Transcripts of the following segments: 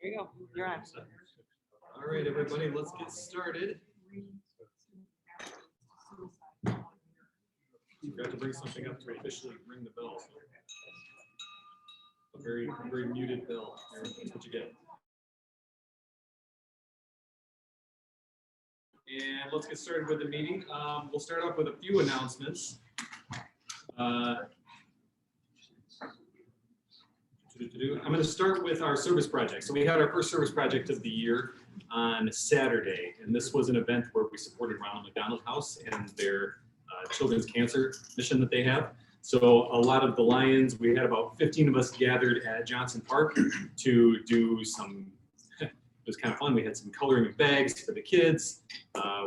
There you go. You're on. All right, everybody, let's get started. Forgot to bring something up to officially ring the bell. A very muted bell. That's what you get. And let's get started with the meeting. We'll start off with a few announcements. I'm going to start with our service project. So we had our first service project of the year on Saturday, and this was an event where we supported Ronald McDonald House and their children's cancer mission that they have. So a lot of the Lions, we had about 15 of us gathered at Johnson Park to do some, it was kind of fun. We had some coloring of bags for the kids.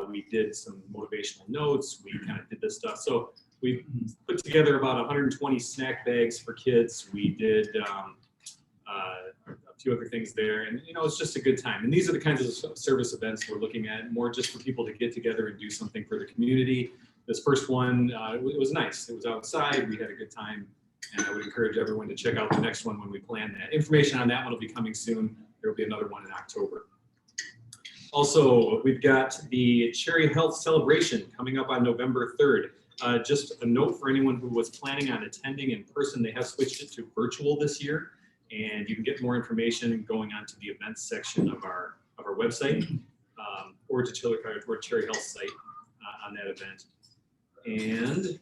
We did some motivational notes. We kind of did this stuff. So we put together about 120 snack bags for kids. We did a few other things there, and it's just a good time. And these are the kinds of service events we're looking at, more just for people to get together and do something for the community. This first one, it was nice. It was outside. We had a good time, and I would encourage everyone to check out the next one when we plan that. Information on that one will be coming soon. There will be another one in October. Also, we've got the Cherry Health Celebration coming up on November 3rd. Just a note for anyone who was planning on attending in person, they have switched it to virtual this year, and you can get more information going on to the events section of our website, or to Cherry Health site on that event. And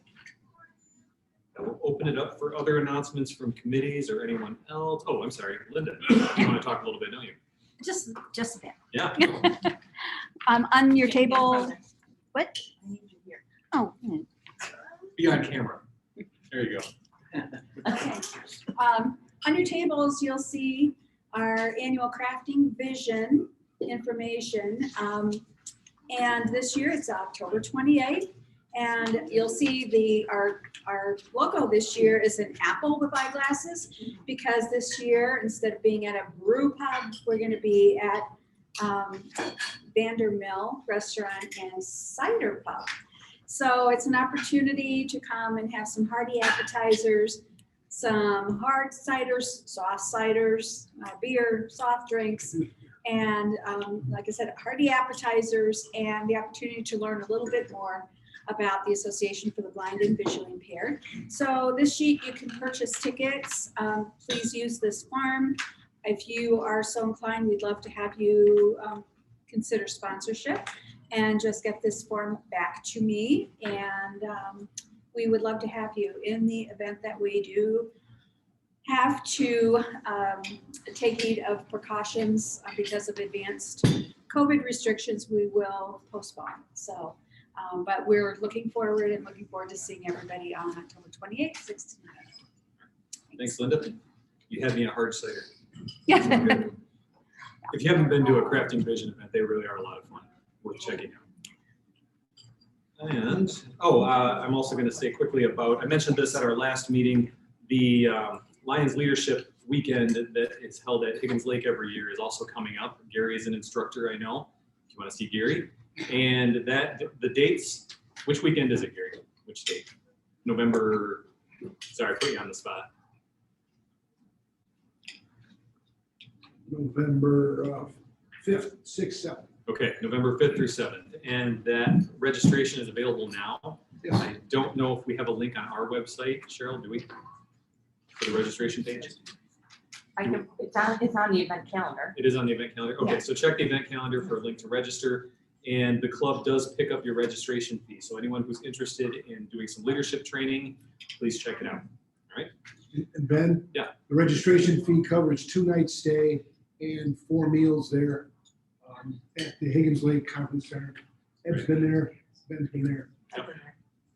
I will open it up for other announcements from committees or anyone else. Oh, I'm sorry, Linda, you want to talk a little bit, don't you? Just a bit. Yeah. On your table, what? Oh. Be on camera. There you go. Okay. On your tables, you'll see our annual crafting vision information. And this year it's October 28th. And you'll see our logo this year is an apple with eyeglasses, because this year, instead of being at a brew pub, we're going to be at Vandermill Restaurant and Cider Pub. So it's an opportunity to come and have some hearty appetizers, some hard ciders, soft ciders, beer, soft drinks, and like I said, hearty appetizers, and the opportunity to learn a little bit more about the Association for the Blind and Visually Impaired. So this sheet, you can purchase tickets. Please use this form. If you are so inclined, we'd love to have you consider sponsorship, and just get this form back to me. And we would love to have you in the event that we do have to take heed of precautions because of advanced COVID restrictions. We will postpone. So. But we're looking forward to seeing everybody on October 28th, 6 to 9. Thanks, Linda. You had me a hard cider. Yeah. If you haven't been to a Crafting Vision event, they really are a lot of fun. Worth checking out. And, I'm also going to say quickly about, I mentioned this at our last meeting, the Lions Leadership Weekend that is held at Higgins Lake every year is also coming up. Gary is an instructor, I know, if you want to see Gary. And the dates, which weekend is it, Gary? Which date? November, sorry, I put you on the spot. November 5th, 6th, 7th. Okay, November 5th through 7th. And that registration is available now. Yes. I don't know if we have a link on our website, Cheryl, do we? For the registration page? It's on the event calendar. It is on the event calendar. Okay, Yeah. so check the event calendar for a link to register. And the club does pick up your registration fee. So anyone who's interested in doing some leadership training, please check it out. All right. And Ben? Yeah. The registration fee covers 2-night stay and 4 meals there at the Higgins Lake Conference Center. Ed's been there, Ben's been there,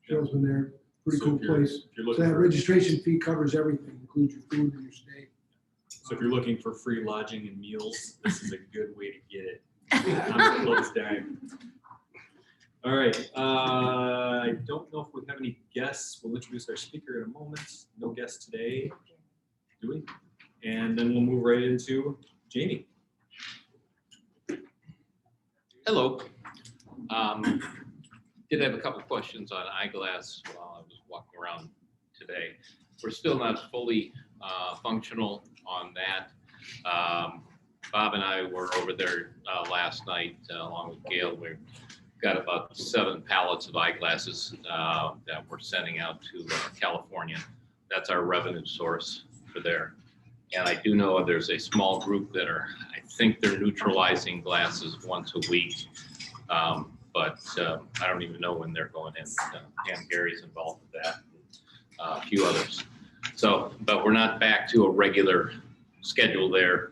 Cheryl's been there. Pretty So cool if you're place. looking So that for- registration fee covers everything, includes your food and your stay. So if you're looking for free lodging and meals, this is a good way to get it. On the club's dime. All right, I don't know if we have any guests. We'll introduce our speaker in a moment. No guests today, do we? And then we'll move right into Jamie. Hello. Did have a couple questions on eyeglass while I was walking around today. We're still not fully functional on that. Bob and I were over there last night along with Gail. We've got about 7 pallets of eyeglasses that we're sending out to California. That's our revenue source for there. And I do know there's a small group that are, I think they're neutralizing glasses once a week. But I don't even know when they're going in. Pam Gary's involved with that, a few others. So, but we're not back to a regular schedule there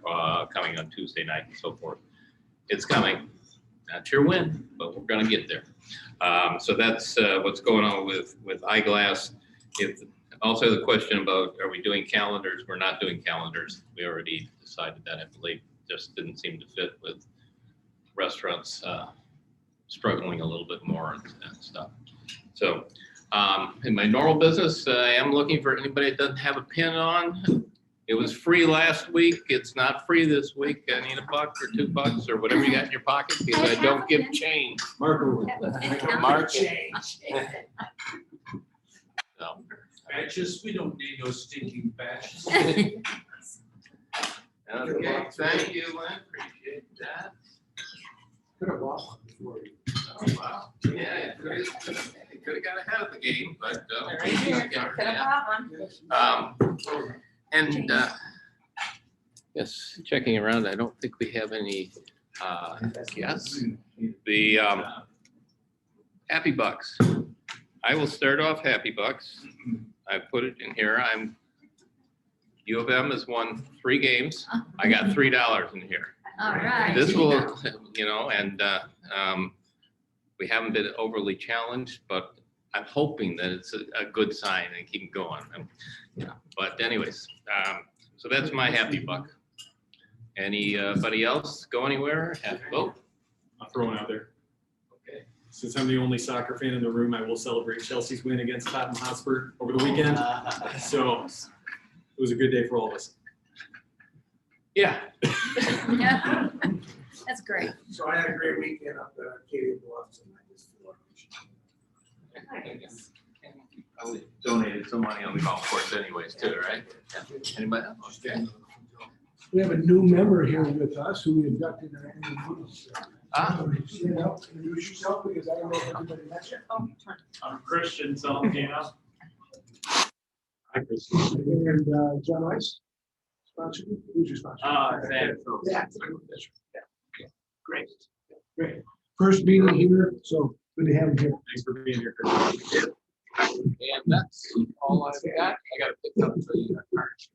coming on Tuesday night and so forth. It's coming. Not sure when, but we're going to get there. So that's what's going on with eyeglass. Also the question about, are we doing calendars? We're not doing calendars. We already decided that, I believe. Just didn't seem to fit with restaurants struggling a little bit more and stuff. So in my normal business, I am looking for anybody that doesn't have a pin on. It was free last week. It's not free this week. I need $1 or $2 or whatever you got in your pocket because I don't give change. Marker. Mark. So, Batches, we don't need no stinking batches. okay, thank you, Lynn. Appreciate that. Could have lost before you. Oh, wow. Yeah, you could have got ahead of the game, but. Right here, could have bought one. And yes, checking around, I don't think we have any guests. The Happy Bucks. I will start off Happy Bucks. I put it in here. U of M has won 3 games. I got $3 in here. All right. This will, and we haven't been overly challenged, but I'm hoping that it's a good sign and keep going. But anyways, so that's my Happy Buck. Anybody else go anywhere? Have a vote? I'll throw one out there. Okay. Since I'm the only soccer fan in the room, I will celebrate Chelsea's win against Tottenham Hotspur over the weekend. So it was a good day for all of us. Yeah. Yeah. That's great. So I had a great weekend up at Arcadia Bluffs and I just feel I donated some money on the golf course anyways too, right? Yeah. Anybody else? Okay. we have a new member here with us who we inducted in our annual meeting. Stand up, introduce yourself because I don't know if everybody met you. I'm Christian, Salvador. Hi, Christy. And John Rice, sponsor, who's your sponsor? Sam. Yeah. Great, great. First meeting here, so good to have you here. Thanks for being here, Chris. And that's all I've got. I gotta pick up the cards.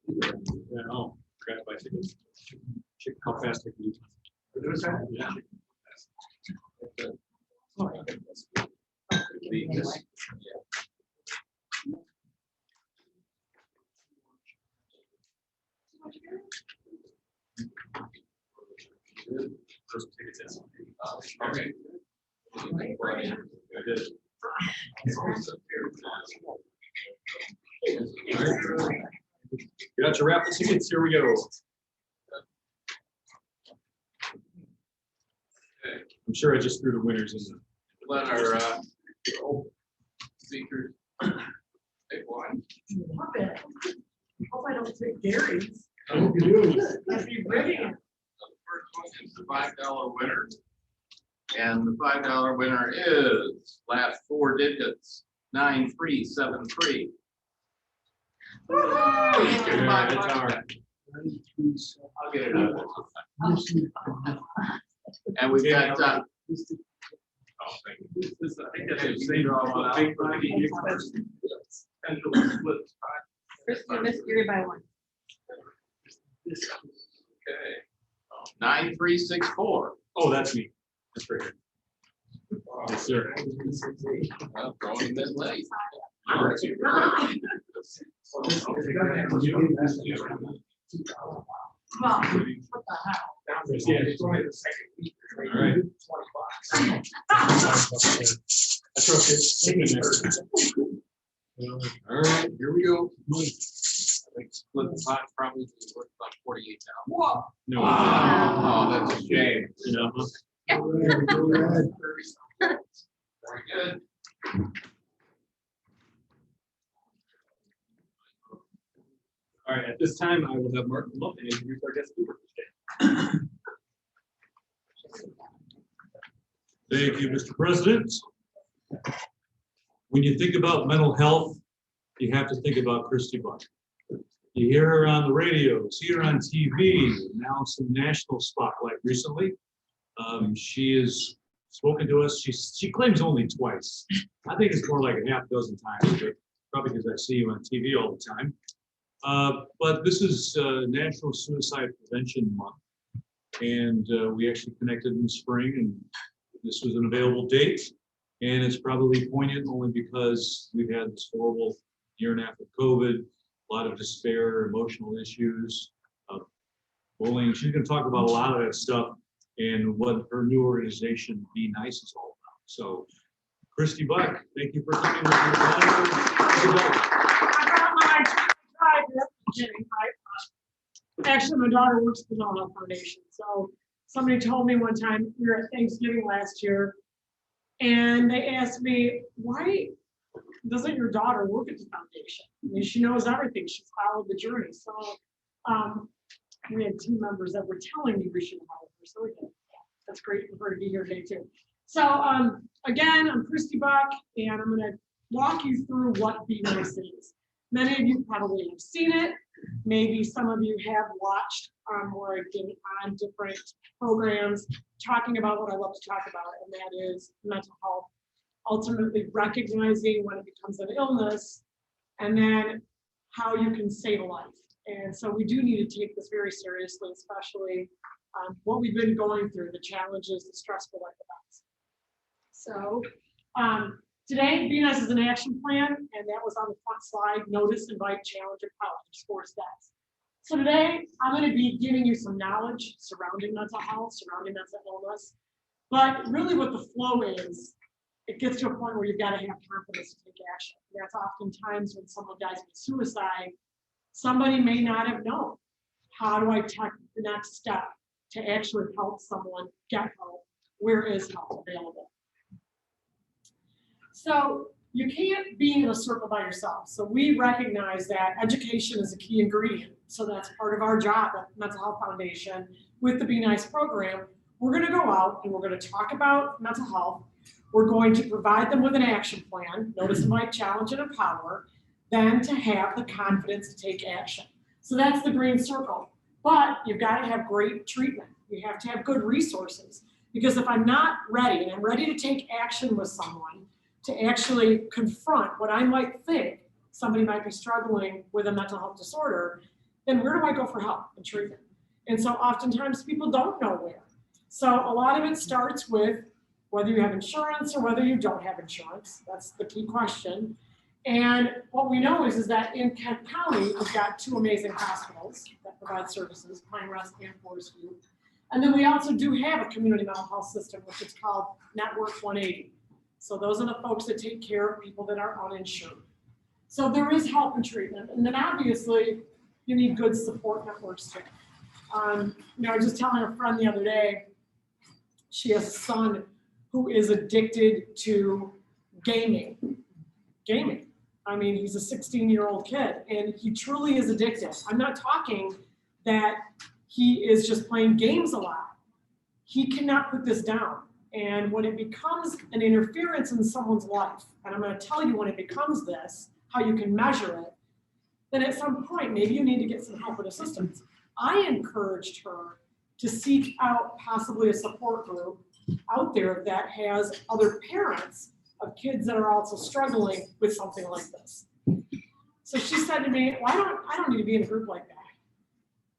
Yeah, oh, forgot to buy tickets. Check how fast I can use them. Yeah. First tickets in. Okay. I did. Got your raffle tickets, here we go. I'm sure I just threw the winners in the. Let our speakers take one. Hope I don't take Gary's. I hope you do. That'd be brilliant. The first one is the $5 winner. And the $5 winner is last 4 digits, 9373. Yeah, that's all right. I'll get it out. And we've got, oh, thank you. I think that's a state law. Big money. Christy missed Gary by one. Okay. 9364. Oh, that's me. That's right here. Yes, sir. Well, going this late. Well, what the hell? Yeah, it's only the second week. All right. That's okay. All right, here we go. I think split the pot probably worth about 48 now. Whoa. No. Oh, that's a shame. You know, Very good. All right, at this time, I will have Mark come up and introduce our guest speaker for today. Thank you, Mr. President. When you think about mental health, you have to think about Christy Buck. You hear her on the radio, see her on TV, now some national spotlight recently. She has spoken to us. She claims only twice. I think it's more like a half dozen times, but probably because I see you on TV all the time. But this is National Suicide Prevention Month. And we actually connected in the spring, and this was an available date. And it's probably poignant only because we've had this horrible year and a half of COVID, a lot of despair, emotional issues, bullying. She's going to talk about a lot of that stuff and what her new organization, Be Nice, is all about. So, Christy Buck, thank you for coming. Actually, my daughter works at the Mental Health Foundation. So somebody told me one time, we were at Thanksgiving last year, and they asked me, why doesn't your daughter work at the foundation? I mean, she knows everything. She's followed the journey. So we had team members that were telling me we should follow her. So we did. That's great for her to be here today too. So again, I'm Christy Buck, and I'm going to walk you through what Be Nice is. Many of you probably have seen it. Maybe some of you have watched or been on different programs talking about what I love to talk about, and that is mental health. Ultimately recognizing when it becomes an illness, and then how you can save a life. And so we do need to take this very seriously, especially what we've been going through, the challenges, the stressful life events. So today, Be Nice is an action plan, and that was on the front slide: notice, invite, challenge, empower, 4 steps. So today, I'm going to be giving you some knowledge surrounding mental health, surrounding mental illness, but really what the flow is, it gets to a point where you've got to have confidence to take action. That's oftentimes when someone dies of suicide, somebody may not have known, how do I take the next step to actually help someone get help? Where is help available? So you can't be in a circle by yourself. So we recognize that education is a key ingredient. So that's part of our job at Mental Health Foundation with the Be Nice program. We're going to go out and we're going to talk about mental health. We're going to provide them with an action plan, notice, invite, challenge, and empower, then to have the confidence to take action. So that's the green circle. But you've got to have great treatment. You have to have good resources. Because if I'm not ready, and I'm ready to take action with someone, to actually confront what I might think somebody might be struggling with a mental health disorder, then where do I go for help and treatment? And so oftentimes people don't know where. So a lot of it starts with whether you have insurance or whether you don't have insurance. That's the key question. And what we know is that in Kent County, we've got 2 amazing hospitals that provide services, Pine Rest and Forest View. And then we also do have a community mental health system, which is called Network 180. So those are the folks that take care of people that are uninsured. So there is help and treatment. And then obviously, you need good support networks too. I was just telling a friend the other day, she has a son who is addicted to gaming. I mean, he's a 16-year-old kid, and he truly is addicted. I'm not talking that he is just playing games a lot. He cannot put this down. And when it becomes an interference in someone's life, and I'm going to tell you when it becomes this, how you can measure it, then at some point, maybe you need to get some help and assistance. I encouraged her to seek out possibly a support group out there that has other parents of kids that are also struggling with something like this. So she said to me, well, I don't need to be in a group like that.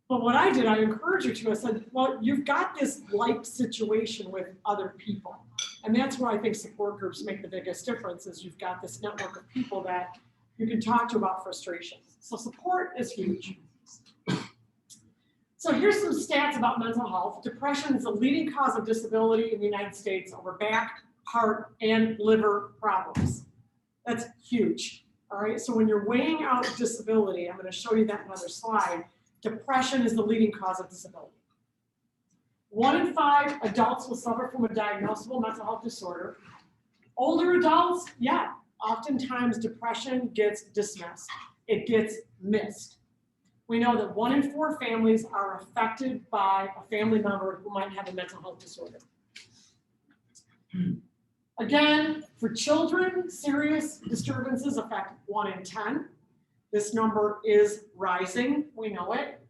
But what I did, I encouraged her to. I said, well, you've got this like situation with other people. And that's where I think support groups make the biggest difference, is you've got this network of people that you can talk to about frustrations. So support is huge. So here's some stats about mental health. Depression is the leading cause of disability in the United States over back, heart, and liver problems. That's huge. All right, so when you're weighing out disability, I'm going to show you that in another slide. Depression is the leading cause of disability. 1 in 5 adults will suffer from a diagnosable mental health disorder. Older adults, oftentimes depression gets dismissed. It gets missed. We know that 1 in 4 families are affected by a family member who might have a mental health disorder. Again, for children, serious disturbances affect 1 in 10. This number is rising, we know it.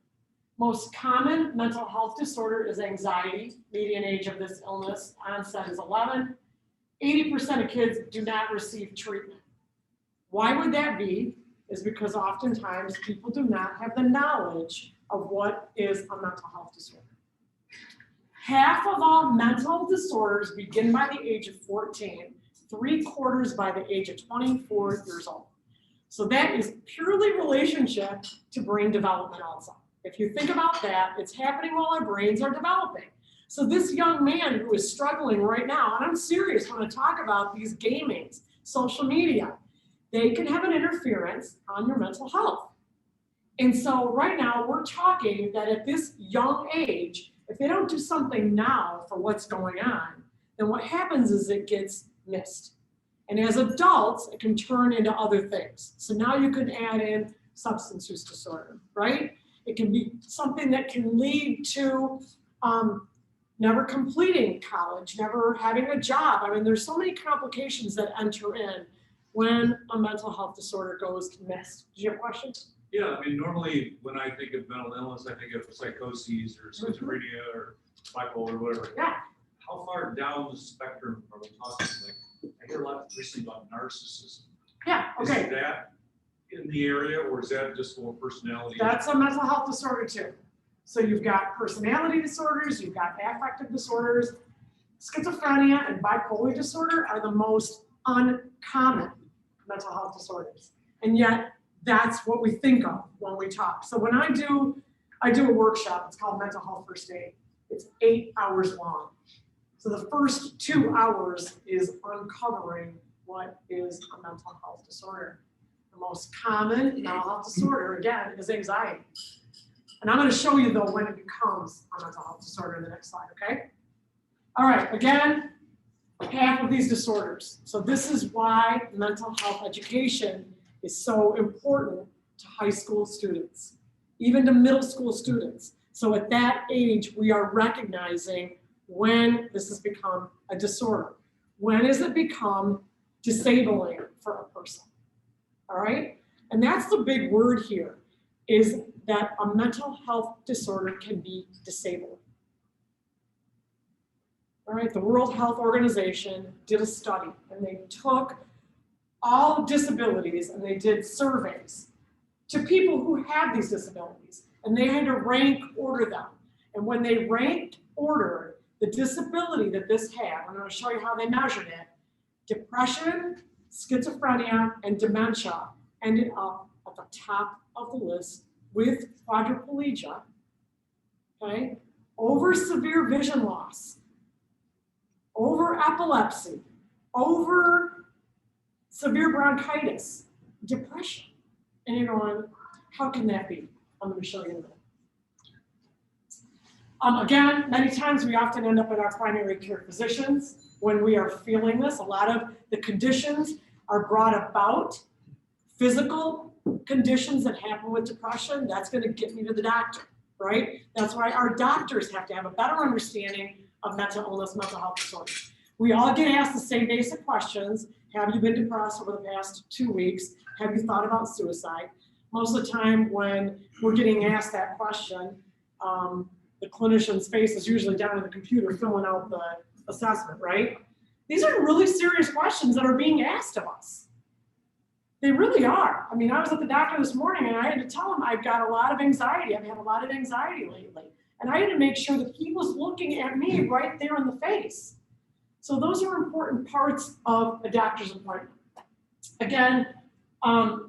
Most common mental health disorder is anxiety. Median age of this illness onset is 11. 80% of kids do not receive treatment. Why would that be? Is because oftentimes people do not have the knowledge of what is a mental health disorder. Half of all mental disorders begin by the age of 14, 3/4 by the age of 24 years old. So that is purely relationship to brain development also. If you think about that, it's happening while our brains are developing. So this young man who is struggling right now, and I'm serious when I talk about these gamings, social media, they can have an interference on your mental health. And so right now we're talking that at this young age, if they don't do something now for what's going on, then what happens is it gets missed. And as adults, it can turn into other things. So now you can add in substance use disorder, right? It can be something that can lead to never completing college, never having a job. I mean, there's so many complications that enter in when a mental health disorder goes missed. Did you have a question? Yeah, I mean, normally when I think of mental illness, I think of psychoses or schizophrenia or bipolar or whatever. Yeah. How far down the spectrum are we talking? Like, I hear a lot recently about narcissism. Yeah, okay. Is that in the area, or is that just more personality? That's a mental health disorder too. So you've got personality disorders, you've got affective disorders. Schizophrenia and bipolar disorder are the most uncommon mental health disorders. And yet that's what we think of when we talk. So when I do a workshop, it's called Mental Health First Aid. It's 8 hours long. So the first 2 hours is uncovering what is a mental health disorder. The most common mental health disorder, again, is anxiety. And I'm going to show you, though, when it becomes a mental health disorder in the next slide, okay? All right, again, half of these disorders. So this is why mental health education is so important to high school students, even to middle school students. So at that age, we are recognizing when this has become a disorder. When has it become disabling for a person? All right? And that's the big word here, is that a mental health disorder can be disabling. All right, the World Health Organization did a study, and they took all disabilities and they did surveys to people who have these disabilities, and they had to rank order them. And when they ranked ordered the disability that this had, I'm going to show you how they measured it. Depression, schizophrenia, and dementia ended up at the top of the list with quadriplegia, okay, over severe vision loss, over epilepsy, over severe bronchitis, depression. And you're going, how can that be? I'm going to show you in a minute. Again, many times we often end up at our primary care physicians when we are feeling this. A lot of the conditions are brought about, physical conditions that happen with depression. That's going to get me to the doctor, right? That's why our doctors have to have a better understanding of mental illness, mental health disorders. We all get asked the same basic questions. Have you been depressed over the past 2 weeks? Have you thought about suicide? Most of the time when we're getting asked that question, the clinician's face is usually down in the computer filling out the assessment, right? These are really serious questions that are being asked of us. They really are. I mean, I was at the doctor this morning and I had to tell him I've got a lot of anxiety. I've had a lot of anxiety lately. And I had to make sure that he was looking at me right there in the face. So those are important parts of a doctor's appointment. Again,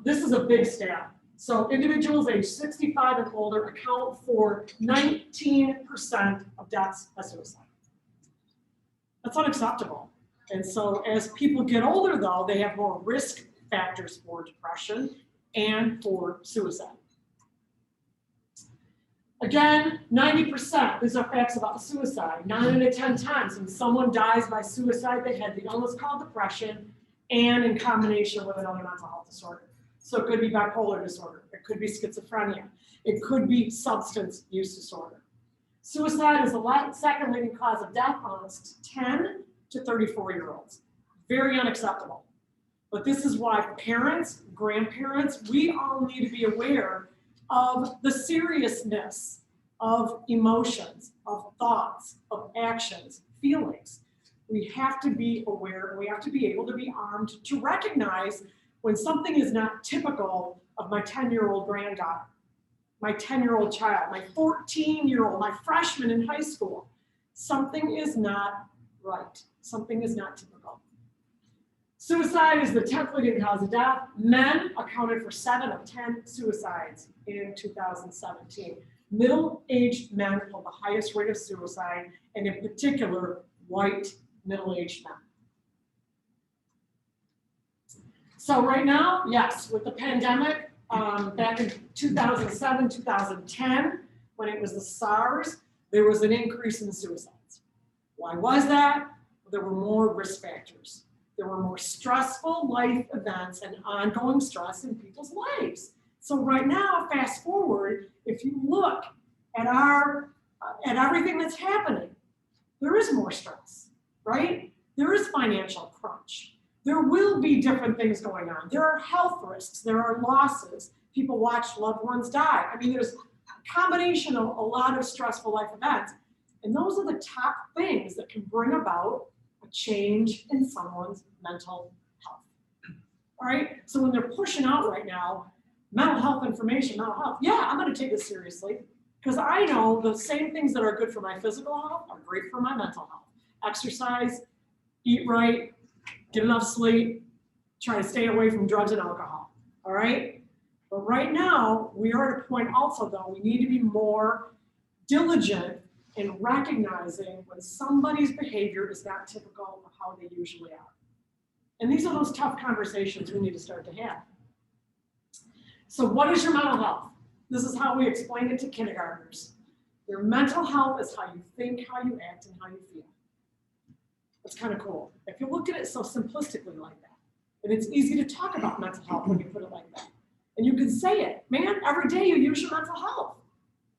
this is a big stat. So individuals age 65 and older account for 19% of deaths by suicide. That's unacceptable. And so as people get older, though, they have more risk factors for depression and for suicide. Again, 90%, these are facts about suicide. 9 out of 10 times when someone dies by suicide, they had the illness called depression and in combination with another mental health disorder. So it could be bipolar disorder, it could be schizophrenia, it could be substance use disorder. Suicide is the second leading cause of death amongst 10 to 34-year-olds. Very unacceptable. But this is why parents, grandparents, we all need to be aware of the seriousness of emotions, of thoughts, of actions, feelings. We have to be aware, and we have to be able to be armed to recognize when something is not typical of my 10-year-old granddaughter, my 10-year-old child, my 14-year-old, my freshman in high school. Something is not right. Something is not typical. Suicide is the 10th leading cause of death. Men accounted for 7 of 10 suicides in 2017. Middle-aged men hold the highest rate of suicide, and in particular, white middle-aged men. So right now, yes, with the pandemic, back in 2007, 2010, when it was the SARS, there was an increase in suicides. Why was that? There were more risk factors. There were more stressful life events and ongoing stress in people's lives. So right now, fast forward, if you look at at everything that's happening, there is more stress, right? There is financial crunch. There will be different things going on. There are health risks. There are losses. People watch loved ones die. I mean, there's a combination of a lot of stressful life events. And those are the top things that can bring about a change in someone's mental health. All right? So when they're pushing out right now, mental health information, mental health, yeah, I'm going to take this seriously because I know the same things that are good for my physical health are great for my mental health. Exercise, eat right, get enough sleep, try to stay away from drugs and alcohol, all right? But right now, we are at a point also, though, we need to be more diligent in recognizing when somebody's behavior is not typical of how they usually are. And these are those tough conversations we need to start to have. So what is your mental health? This is how we explain it to kindergartners. Your mental health is how you think, how you act, and how you feel. That's kind of cool. If you look at it so simplistically like that, and it's easy to talk about mental health when you put it like that. And you can say it, man, every day you use your mental health.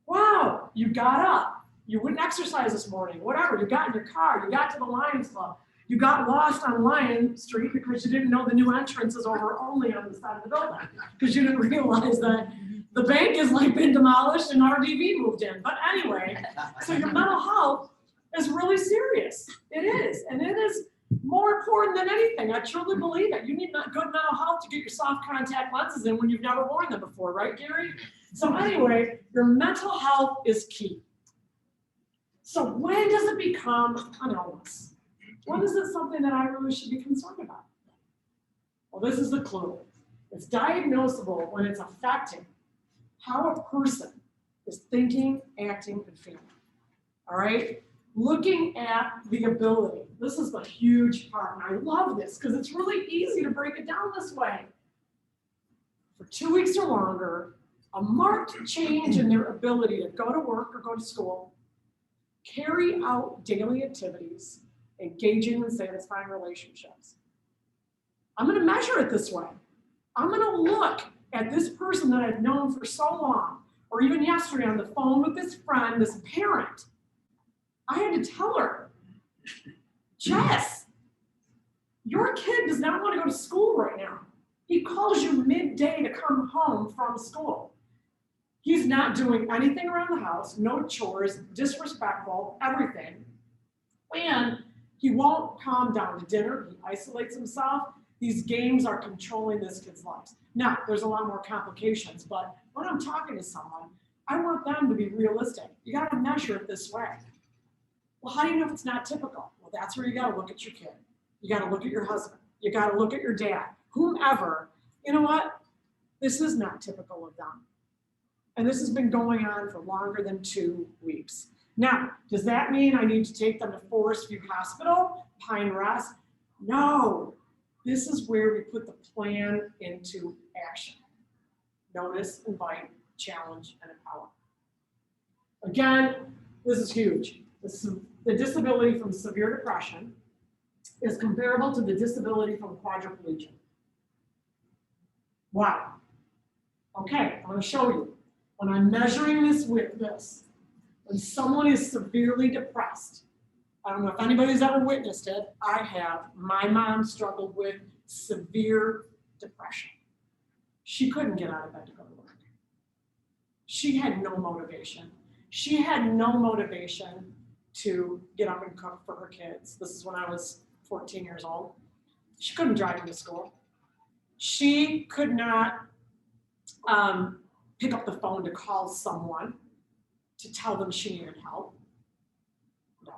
Wow, you got up. You wouldn't exercise this morning, whatever. You got in your car, you got to the Lions Club. You got lost on Lion Street because you didn't know the new entrance is over only on the side of the building. Because you didn't realize that the bank has like been demolished and RDV moved in. But anyway, so your mental health is really serious. It is, and it is more important than anything. I truly believe it. You need good mental health to get your soft contact lenses in when you've never worn them before, right, Gary? So anyway, your mental health is key. So when does it become an illness? When is it something that I really should be concerned about? Well, this is the clue. It's diagnosable when it's affecting how a person is thinking, acting, and feeling. All right? Looking at the ability. This is the huge part, and I love this because it's really easy to break it down this way. For 2 weeks or longer, a marked change in their ability to go to work or go to school, carry out daily activities, engaging in satisfying relationships. I'm going to measure it this way. I'm going to look at this person that I've known for so long, or even yesterday on the phone with this friend, this parent. I had to tell her, Jess, your kid does not want to go to school right now. He calls you midday to come home from school. He's not doing anything around the house, no chores, disrespectful, everything. And he won't calm down to dinner. He isolates himself. These games are controlling this kid's lives. Now, there's a lot more complications, but when I'm talking to someone, I want them to be realistic. You got to measure it this way. Well, how do you know if it's not typical? Well, that's where you got to look at your kid. You got to look at your husband. You got to look at your dad, whomever. You know what? This is not typical of them. And this has been going on for longer than 2 weeks. Now, does that mean I need to take them to Forest View Hospital, Pine Rest? No. This is where we put the plan into action. Notice, invite, challenge, and empower. Again, this is huge. The disability from severe depression is comparable to the disability from quadriplegia. Wow. Okay, I'm gonna show you. When I'm measuring this with this, when someone is severely depressed, I don't know if anybody's ever witnessed it, I have. My mom struggled with severe depression. She couldn't get out of bed to go to work. She had no motivation. She had no motivation to get up and cook for her kids. This is when I was 14 years old. She couldn't drive me to school. She could not pick up the phone to call someone to tell them she needed help. No.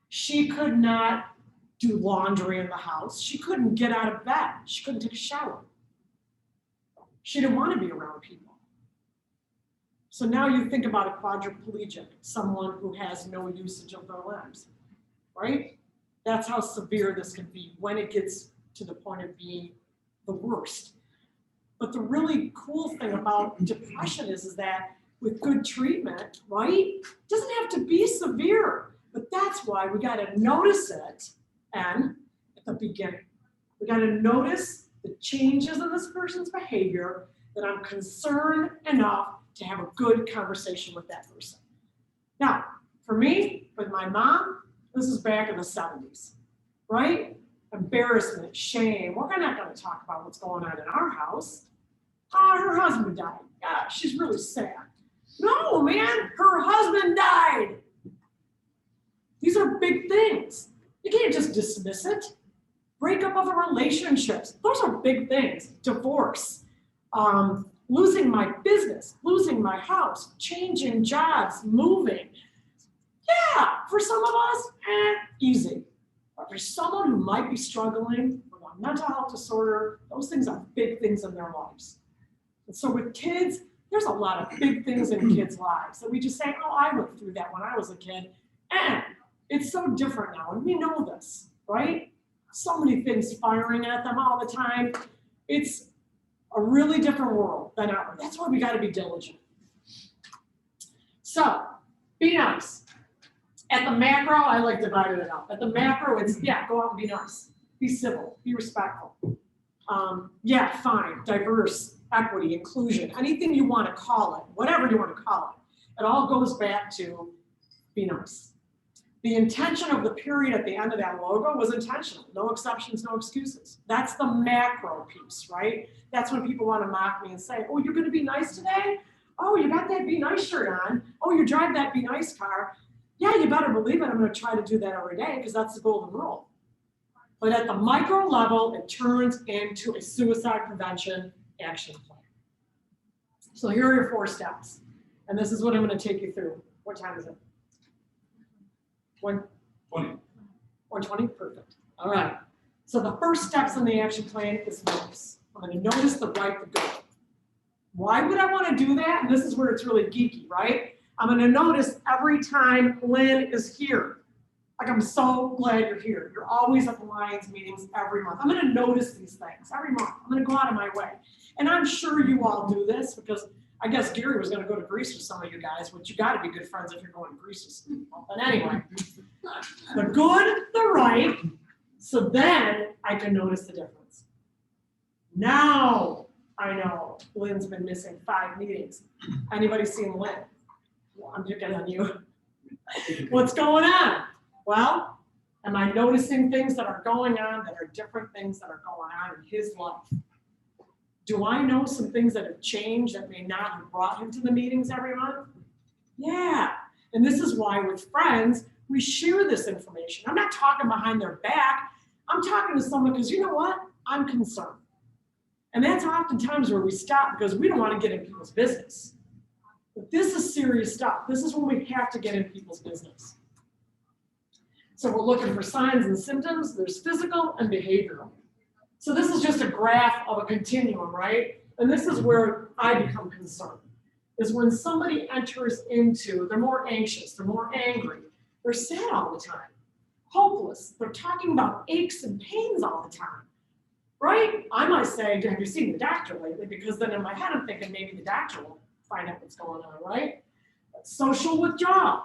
She could not do laundry in the house. She couldn't get out of bed. She couldn't take a shower. She didn't want to be around people. So now you think about a quadriplegic, someone who has no usage of their limbs, right? That's how severe this can be when it gets to the point of being the worst. But the really cool thing about depression is that with good treatment, right, it doesn't have to be severe. But that's why we got to notice it and at the beginning. We got to notice the changes in this person's behavior that I'm concerned enough to have a good conversation with that person. Now, for me, with my mom, this is back in the 70s, right? Embarrassment, shame. We're not going to talk about what's going on in our house. Oh, her husband died. Yeah, she's really sad. No, man, her husband died. These are big things. You can't just dismiss it. Breakup of relationships. Those are big things. Divorce. Losing my business, losing my house, changing jobs, moving. Yeah, for some of us, easy. But for someone who might be struggling with a mental health disorder, those things are big things in their lives. And so with kids, there's a lot of big things in kids' lives that we just say, oh, I went through that when I was a kid. And it's so different now, and we know this, right? So many things firing at them all the time. It's a really different world than ours. That's why we got to be diligent. So, be nice. At the macro, I like dividing it up. At the macro, it's, yeah, go out and be nice. Be civil. Be respectful. Yeah, fine. Diverse, equity, inclusion, anything you want to call it, whatever you want to call it. It all goes back to be nice. The intention of the period at the end of that logo was intentional. No exceptions, no excuses. That's the macro piece, right? That's when people want to mock me and say, oh, you're going to be nice today? Oh, you got that Be Nice shirt on. Oh, you drive that Be Nice car. Yeah, you better believe it. I'm going to try to do that every day because that's the golden rule. But at the micro level, it turns into a suicide prevention action plan. So here are your 4 steps. And this is what I'm going to take you through. What time is it? 1:20? Perfect. All right. So the first steps in the action plan is notice. I'm going to notice the right to go. Why would I want to do that? And this is where it's really geeky, right? I'm going to notice every time Lynn is here. Like, I'm so glad you're here. You're always at the Lions meetings every month. I'm going to notice these things every month. I'm going to go out of my way. And I'm sure you all do this because I guess Gary was going to go to Greece with some of you guys, which you got to be good friends if you're going to Greece with some people. But anyway, the good, the right, so then I can notice the difference. Now I know Lynn's been missing 5 meetings. Anybody seen Lynn? Well, I'm picking on you. What's going on? Well, am I noticing things that are going on that are different things that are going on in his life? Do I know some things that have changed that may not have brought him to the meetings every month? Yeah, and this is why with friends, we share this information. I'm not talking behind their back. I'm talking to someone because you know what? I'm concerned. And that's oftentimes where we stop because we don't want to get in people's business. But this is serious stuff. This is when we have to get in people's business. So we're looking for signs and symptoms. There's physical and behavioral. So this is just a graph of a continuum, right? And this is where I become concerned, is when somebody enters into, they're more anxious, they're more angry, they're sad all the time, hopeless, they're talking about aches and pains all the time, right? I might say, have you seen the doctor lately? Because then in my head, I'm thinking maybe the doctor will find out what's going on, right? Social withdrawal.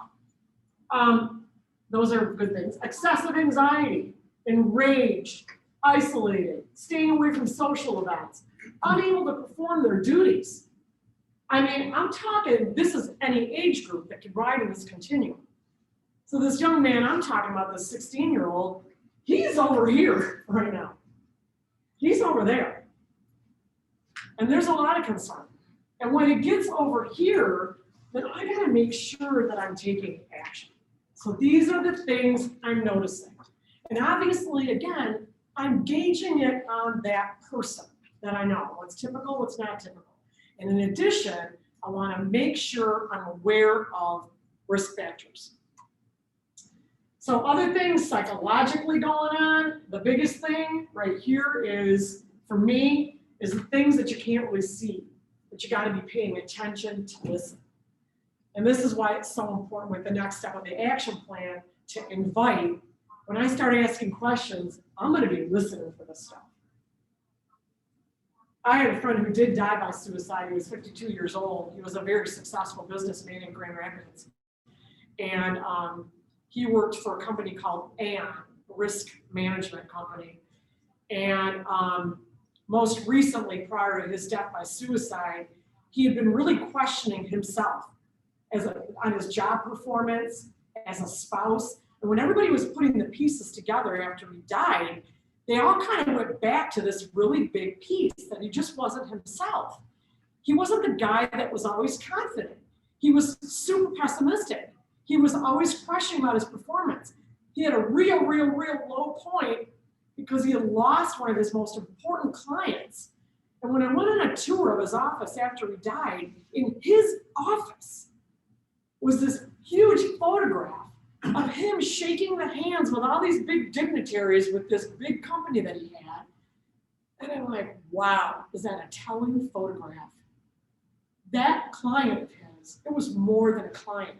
Those are good things. Excessive anxiety, enraged, isolated, staying away from social events. unable to perform their duties. I mean, I'm talking, this is any age group that could ride in this continuum. So this young man I'm talking about, this 16-year-old, he's over here right now. He's over there. And there's a lot of concern. And when it gets over here, then I gotta make sure that I'm taking action. So these are the things I'm noticing. And obviously, again, I'm gauging it on that person that I know, what's typical, what's not typical. And in addition, I wanna make sure I'm aware of risk factors. So other things psychologically going on, the biggest thing right here is, for me, is the things that you can't really see, but you gotta be paying attention to listen. And this is why it's so important with the next step of the action plan to invite, when I start asking questions, I'm gonna be listening for this stuff. I had a friend who did die by suicide. He was 52 years old. He was a very successful businessman in Grand Rapids. And he worked for a company called Aon, a risk management company. And most recently, prior to his death by suicide, he had been really questioning himself on his job performance, as a spouse. And when everybody was putting the pieces together after he died, they all kind of went back to this really big piece that he just wasn't himself. He wasn't the guy that was always confident. He was super pessimistic. He was always questioning about his performance. He had a real low point because he had lost one of his most important clients. And when I went on a tour of his office after he died, in his office was this huge photograph of him shaking the hands with all these big dignitaries with this big company that he had. And I'm like, wow, is that a telling photograph? That client of his, it was more than a client.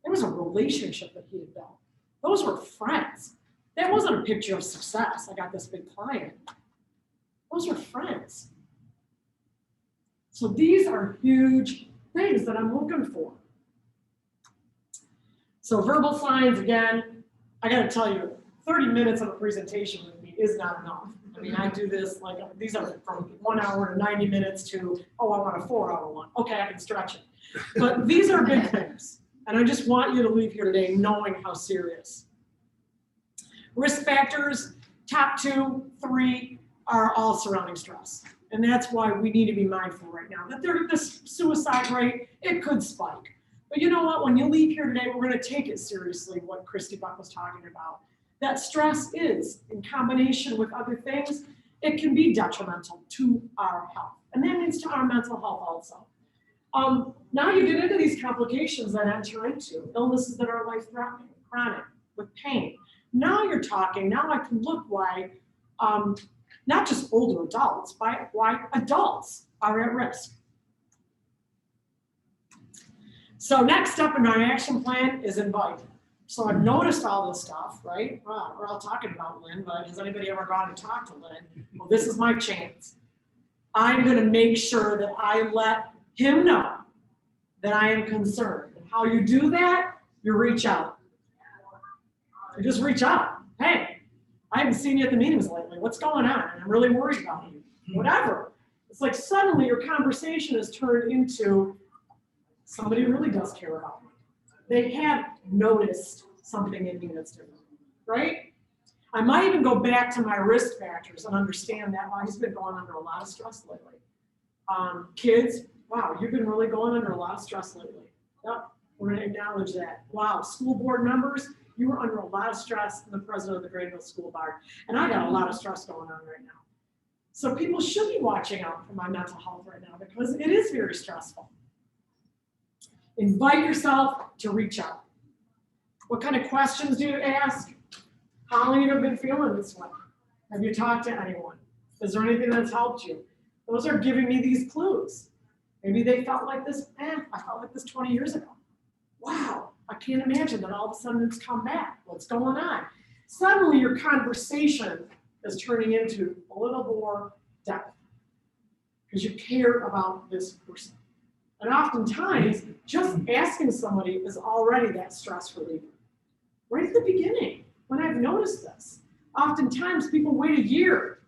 It was a relationship that he had built. Those were friends. That wasn't a picture of success. I got this big client. Those were friends. So these are huge things that I'm looking for. So verbal signs, again, I gotta tell you, 30 minutes of a presentation with me is not enough. I mean, I do this, like, these are from 1 hour to 90 minutes to, oh, I want a 4-hour one. Okay, I can stretch it. But these are big things. And I just want you to leave here today knowing how serious. Risk factors, top 2, 3 are all surrounding stress. And that's why we need to be mindful right now that this suicide rate, it could spike. But you know what, when you leave here today, we're gonna take it seriously, what Christy Buck was talking about. That stress is, in combination with other things, it can be detrimental to our health. And that means to our mental health also. Now you get into these complications that enter into illnesses that are life-threatening, chronic, with pain. Now you're talking, now I can look why, not just older adults, why adults are at risk. So next step in our action plan is invite. So I've noticed all this stuff, right? Well, we're all talking about Lynn, but has anybody ever gone and talked to Lynn? Well, this is my chance. I'm gonna make sure that I let him know that I am concerned. And how you do that, you reach out. You just reach out. Hey, I haven't seen you at the meetings lately. What's going on? And I'm really worried about you. Whatever. It's like suddenly your conversation is turned into somebody really does care about me. They have noticed something in me that's different, right? I might even go back to my risk factors and understand that, well, he's been going under a lot of stress lately. Kids, wow, you've been really going under a lot of stress lately. Yep, we're gonna acknowledge that. Wow, school board members, you were under a lot of stress in the president of the Greenville School Board. And I got a lot of stress going on right now. So people should be watching out for my mental health right now because it is very stressful. Invite yourself to reach out. What kind of questions do you ask? How long have you been feeling this way? Have you talked to anyone? Is there anything that's helped you? Those are giving me these clues. Maybe they felt like this, I felt like this 20 years ago. Wow, I can't imagine that all of a sudden it's come back. What's going on? Suddenly your conversation is turning into a little more depth because you care about this person. And oftentimes, just asking somebody is already that stress reliever. Right at the beginning, when I've noticed this, oftentimes people wait a year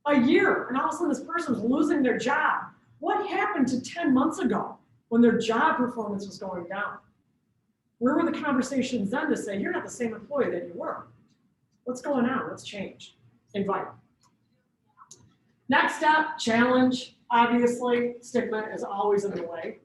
a year, and all of a sudden this person's losing their job. What happened to 10 months ago when their job performance was going down? Where were the conversations then to say, you're not the same employee that you were? What's going on? What's changed? Invite. Next step, challenge. Obviously, stigma is always in the way.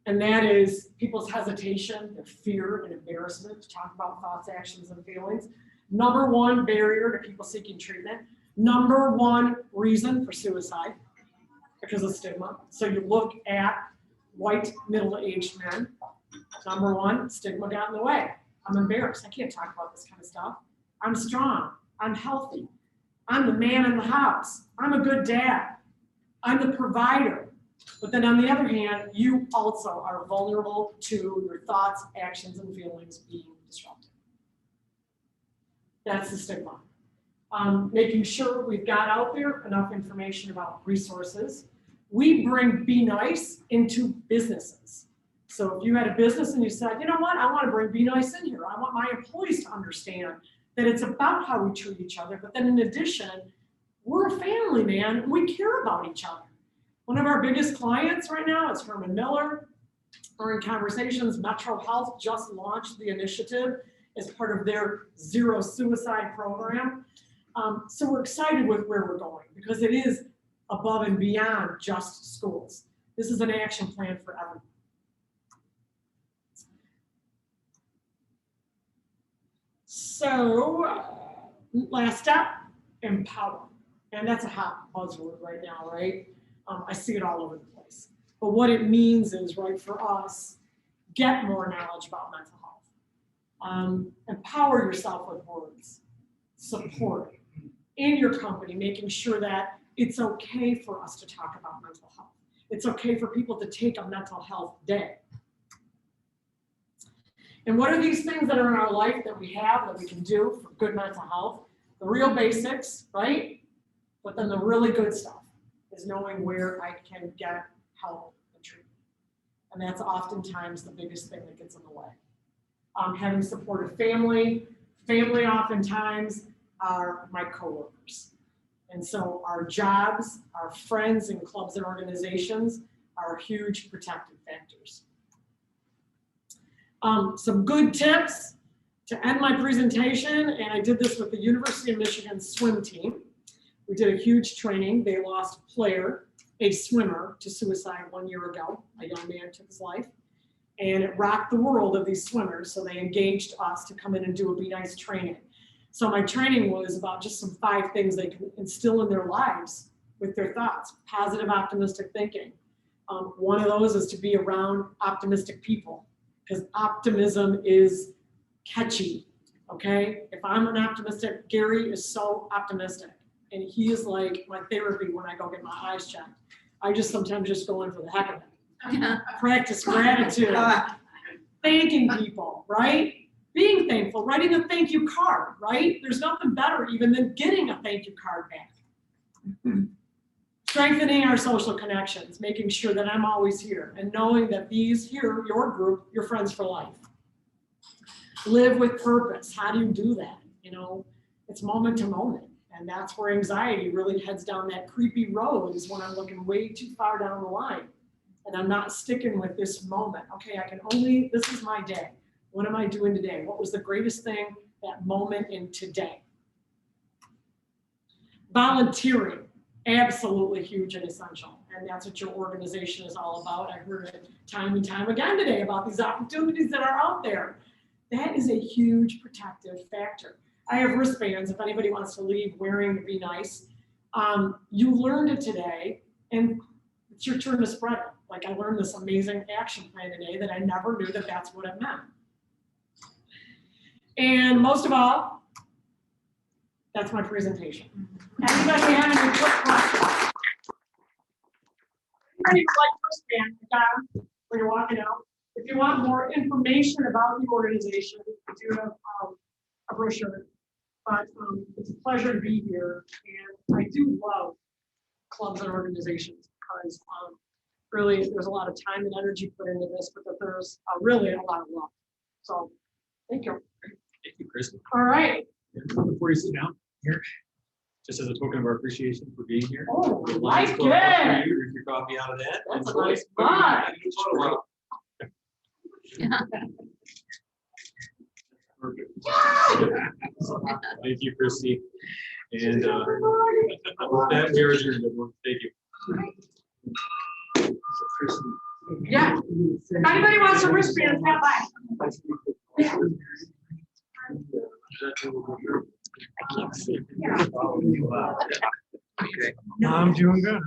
And that is people's hesitation, their fear and embarrassment to talk about thoughts, actions, and feelings. Number one barrier to people seeking treatment. Number one reason for suicide, because of stigma. So you look at white middle-aged men. Number one, stigma got in the way. I'm embarrassed. I can't talk about this kind of stuff. I'm strong. I'm healthy. I'm the man in the house. I'm a good dad. I'm the provider. But then on the other hand, you also are vulnerable to your thoughts, actions, and feelings being disrupted. That's the stigma. Making sure we've got out there enough information about resources. We bring Be Nice into businesses. So if you had a business and you said, you know what, I want to bring Be Nice in here. I want my employees to understand that it's about how we treat each other. But then in addition, we're a family, man. We care about each other. One of our biggest clients right now is Herman Miller. We're in conversations. Metro Health just launched the initiative as part of their Zero Suicide program. So we're excited with where we're going because it is above and beyond just schools. This is an action plan for everyone. So last step, empower. And that's a hot buzzword right now, right? I see it all over the place. But what it means is, right, for us, get more knowledge about mental health. Empower yourself with words. Support in your company, making sure that it's okay for us to talk about mental health. It's okay for people to take a mental health day. And what are these things that are in our life that we have that we can do for good mental health? The real basics, right? But then the really good stuff is knowing where I can get help and treatment. And that's oftentimes the biggest thing that gets in the way. Having supportive family. Family oftentimes are my coworkers. And so our jobs, our friends and clubs and organizations are huge protective factors. Some good tips to end my presentation, and I did this with the University of Michigan swim team. We did a huge training. They lost a player, a swimmer, to suicide 1 year ago. A young man took his life. And it rocked the world of these swimmers, so they engaged us to come in and do a Be Nice training. So my training was about just some 5 things they can instill in their lives with their thoughts. Positive, optimistic thinking. One of those is to be around optimistic people, because optimism is catchy, okay? If I'm an optimistic, Gary is so optimistic. And he is like my therapy when I go get my eyes checked. I just sometimes just go in for the heck of it. Practice gratitude, thanking people, right? Being thankful, writing a thank you card, right? There's nothing better even than getting a thank you card back. Strengthening our social connections, making sure that I'm always here and knowing that these here, your group, your friends for life. Live with purpose. How do you do that? You know, it's moment to moment. And that's where anxiety really heads down that creepy road, is when I'm looking way too far down the line. And I'm not sticking with this moment. Okay, this is my day. What am I doing today? What was the greatest thing that moment in today? Volunteering, absolutely huge and essential. And that's what your organization is all about. I heard it time and time again today about these opportunities that are out there. That is a huge protective factor. I have wristbands if anybody wants to leave wearing to Be Nice. You learned it today, and it's your turn to spread it. Like, I learned this amazing action plan today that I never knew that that's what it meant. And most of all, that's my presentation. Anybody have any quick questions? Anybody like wristband down when you're walking out? If you want more information about the organization, we do have a brochure. But it's a pleasure to be here, and I do love clubs and organizations because really there's a lot of time and energy put into this, but that there's really a lot of love. So thank you. Thank you, Christy. All right. Before you sit down, here, just as a token of our appreciation for being here. Oh, The like Lions Club helped it. you, drink your coffee out of that. That's a Enjoy. nice mug. Perfect. Thank you, Christy. And with that, we are adjourned, everyone. Thank you. Yeah. If anybody wants a wristband, stop by. I can't see. I'm doing good.